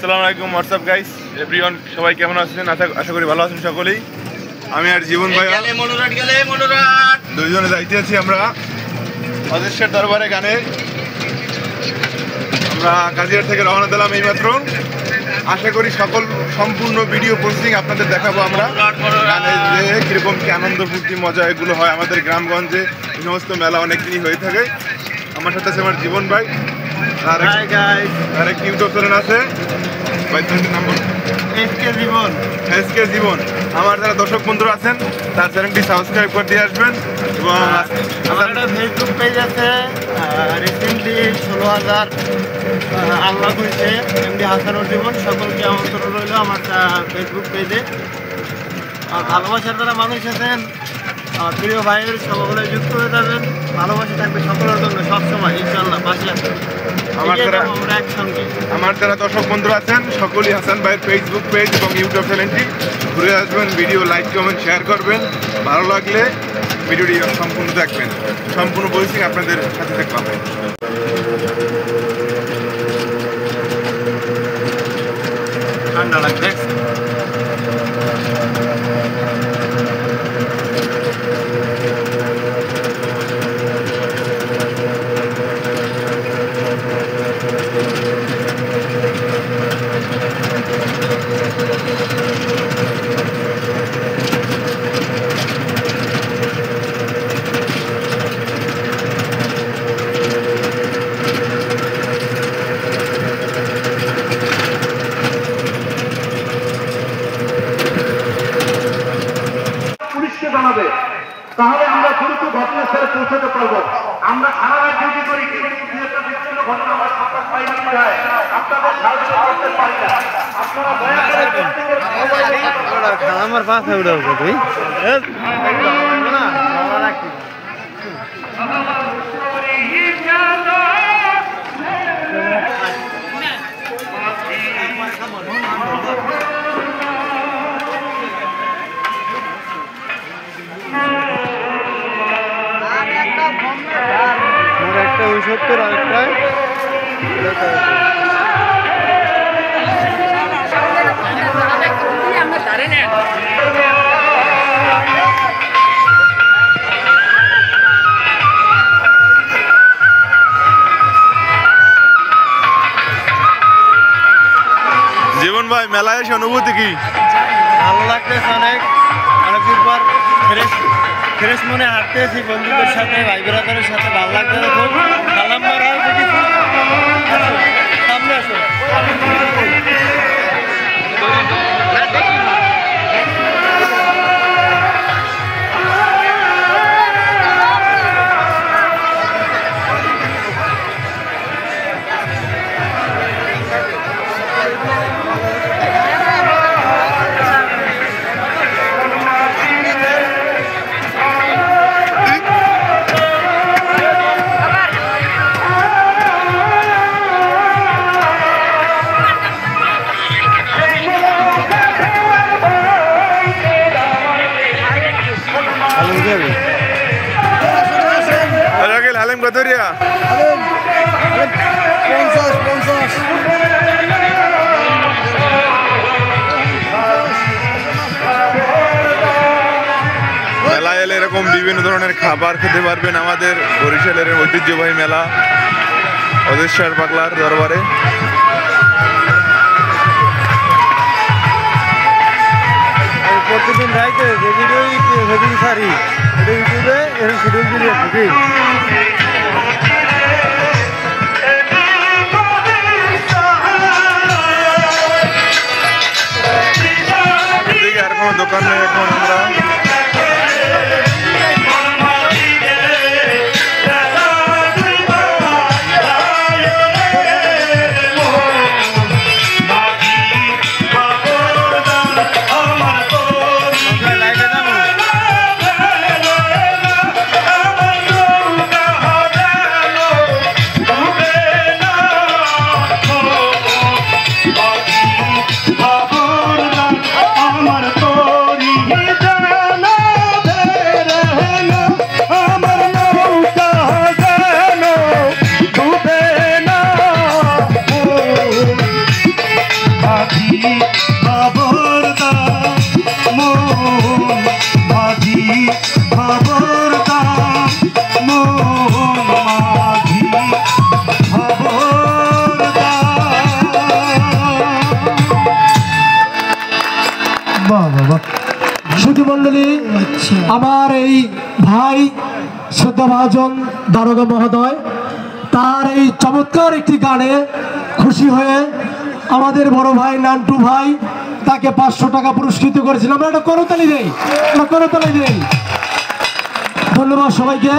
আসসালামু আলাইকুম, WhatsApp guys everyone, সবাই কেমন আছেন? আশা করি ভালো আছেন সকলেই। আমি আর জীবন ভাই দুইজনে যাইতে আছি আমরা অজেশের দরবারে গানে। আমরা কাজিয়ার থেকে রওনা দিলাম এইমাত্র। আশা করি সকল সম্পূর্ণ ভিডিও পোস্টিং আপনাদের দেখাবো আমরা গানে, যে কীরকম কি আনন্দ ফুর্তি মজা এগুলো হয় আমাদের গ্রামগঞ্জে। এই সমস্ত মেলা অনেকদিনই হয়ে থাকে। আমার সাথে আছে আমার জীবন ভাই, আর এক ইউটিউব চ্যানেল আছে ভাই, নাম্বার এসকে জীবন। আমার যারা দর্শক বন্ধুরা আছেন তার চ্যানেলটি সাবস্ক্রাইব করে দিয়ে আসবেন। এবং আমার একটা ফেসবুক পেজ আছে, রিসেন্টলি 16,000 আনলক হয়েছে, এমডি হাসানুর জীবন। সকলকে আমন্ত্রণ রইল আমার ফেসবুক পেজে। ভালোবাসার যারা মানুষ আছেন, প্রিয় ভাইয়ের সকলে যুক্ত হয়ে যাবেন। ভালোবাসা থাকবে সকলের জন্য সবসময়, ইনশাআল্লাহ পাশে আছেন। আমার যারা দর্শক বন্ধুরা আছেন সকলেই হাসান ভাইয়ের ফেসবুক পেজ এবং ইউটিউব চ্যানেলটি ঘুরে আসবেন, ভিডিও লাইক কমেন্ট শেয়ার করবেন। ভালো লাগলে ভিডিওটি সম্পূর্ণ দেখবেন, সম্পূর্ণ বলছি আপনাদের সাথে দেখতে হবে। ঠান্ডা লাগবে। জানাবে, তাহলে আমরা দ্রুত ঘটনাস্থলে পৌঁছাতে পারবো। আমরা সারা রাত ডিউটি করি, কিন্তু বিভিন্ন ঘটনা আমরা সংবাদ পাই না, আপনাদের সাহায্য করতে পারি না। আপনারা দয়া করে আমার পাশে উঠাও তুই একটা 69 আর একটা জীবন ভাই, মেলায় এসে অনুভূতি কি? ভালো লাগতেছে অনেক। অনেকদিন পর ফ্রেশ মনে হাঁটতেছি বন্ধুদের সাথে, ভাই ব্রাদারের সাথে। ভালো লাগতেছে খুব। সালাম মারাও দেখেছি। সামনে আসো। হালিম কত রিয়া? মেলায় এলে এরকম বিভিন্ন ধরনের খাবার খেতে পারবেন। আমাদের বরিশালের ঐতিহ্যবাহী মেলা অজেশ্বর পাগলার দরবারে। প্রতিদিন রাইতে যে ভিডিও সেদিন সারি ইউটিউবে এরকম শিডিউল দিয়ে থাকি। আর কোনো দোকান নেই এখন। আমরা বাহ বাহ বাহ। সুধী মণ্ডলী, আমার এই ভাই শ্রদ্ধা মহাজন দারোগা মহোদয় তার এই চমৎকার একটি গানে খুশি হয়ে আমাদের বড় ভাই নান্টু ভাই তাকে 500 টাকা পুরস্কৃত করেছিল। আমরা একটা করতালি দেই, আমরা করতালি দেই। ধন্যবাদ সবাইকে।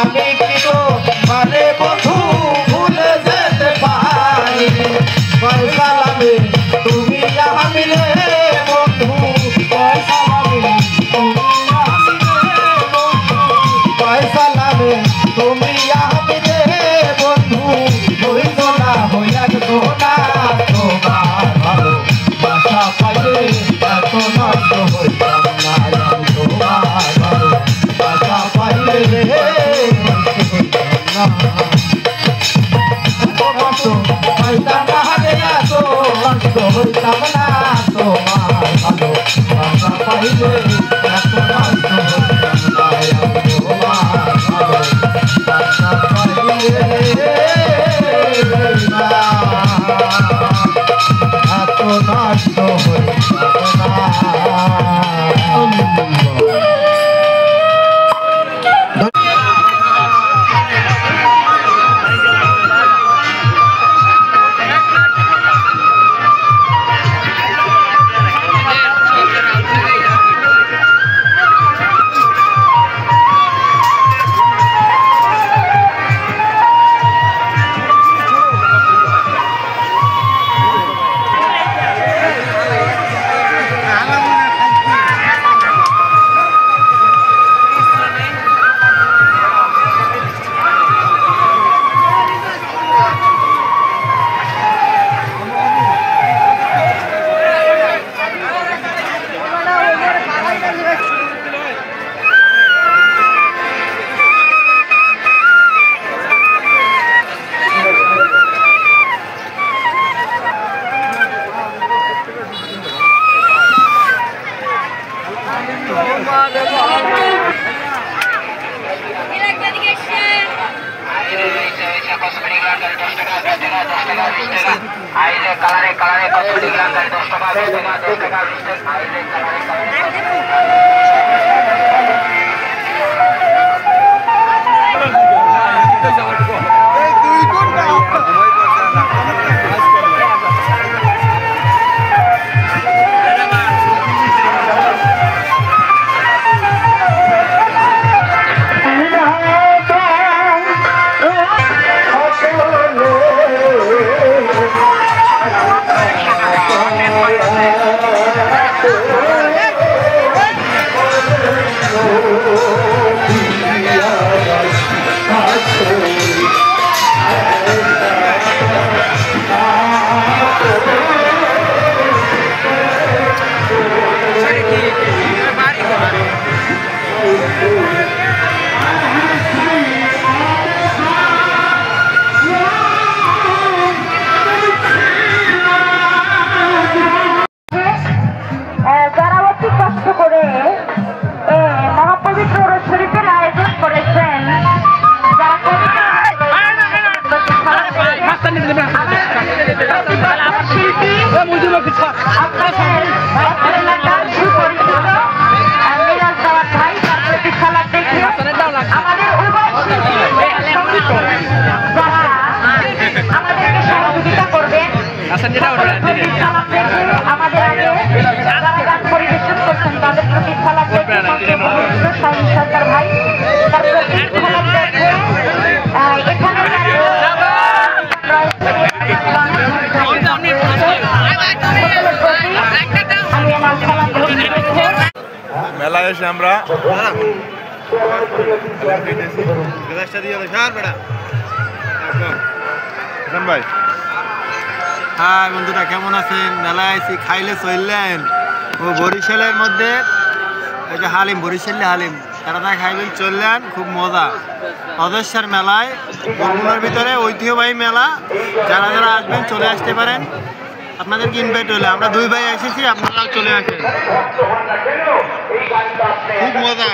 আমি কি তো মানে বন্ধু ভুলে যেতে পারি। কষ্ট পাইতাম না রে এত কষ্ট হইতাম না তোমার ভালো বাসা পাইলে এত কষ্ট হইতাম না তোমার ভালো বাসা পাইলে এত নষ্ট হইতাম না। আইলে কালারে কালারে কসমেটিক লাগাই 10 টাকা 20 টাকা 10 টাকা 20 টাকা আইলে কালারে মেলায় এসে আমরা ভাই হ্যাঁ বন্ধুরা কেমন আছেন? মেলায় আইসি খাইলে চললেন ও বরিশালের মধ্যে এই যে হালিম, বরিশালে হালিম তারা খাইলেন চললেন, খুব মজা। অজস্বার মেলায় বরগুনার ভিতরে ঐতিহ্যবাহী মেলা, যারা যারা আসবেন চলে আসতে পারেন। আপনাদেরকে ইনভাইট হলে আমরা 2 ভাই এসেছি, আপনারাও চলে আসেন, খুব মজা।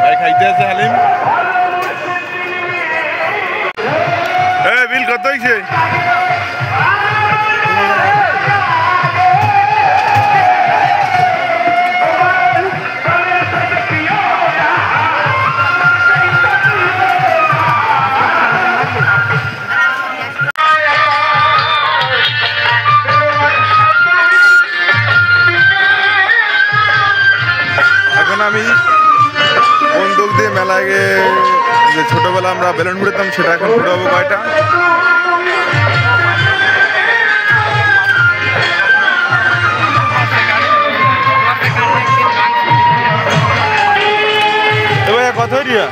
ভাই খাইতে আছে হালিম। বিল কত হয়েছে? এখন আমি বন্দুক দিয়ে মেলায় যে ছোটবেলা আমরা বেলুন ফুটাতাম সেটা এখন ফুটাবো কয়টা। কত রিয়া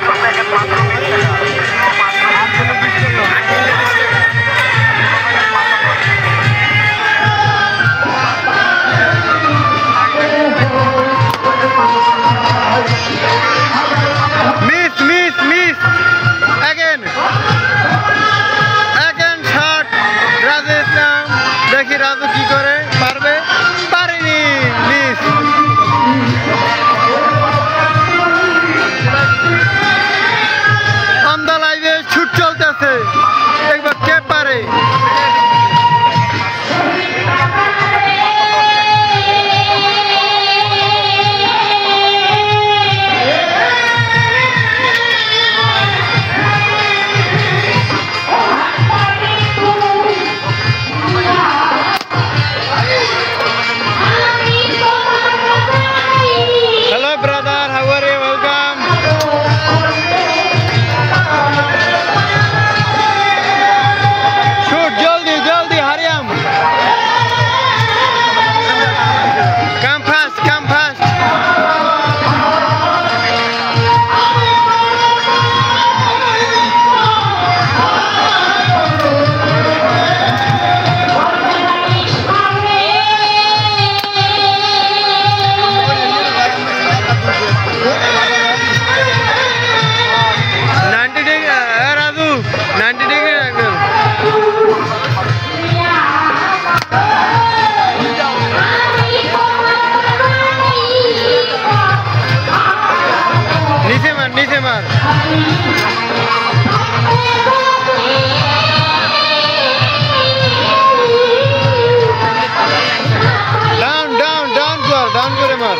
ডাউন করে মার,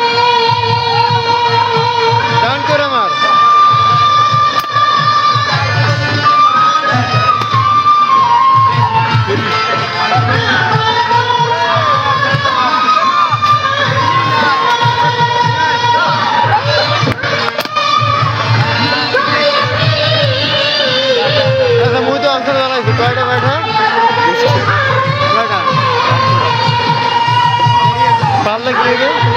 ডাউন করে মার। আচ্ছা মুই তো অন্তর জানাইছি কয়টা ব্যাটা পারলে কি হবে?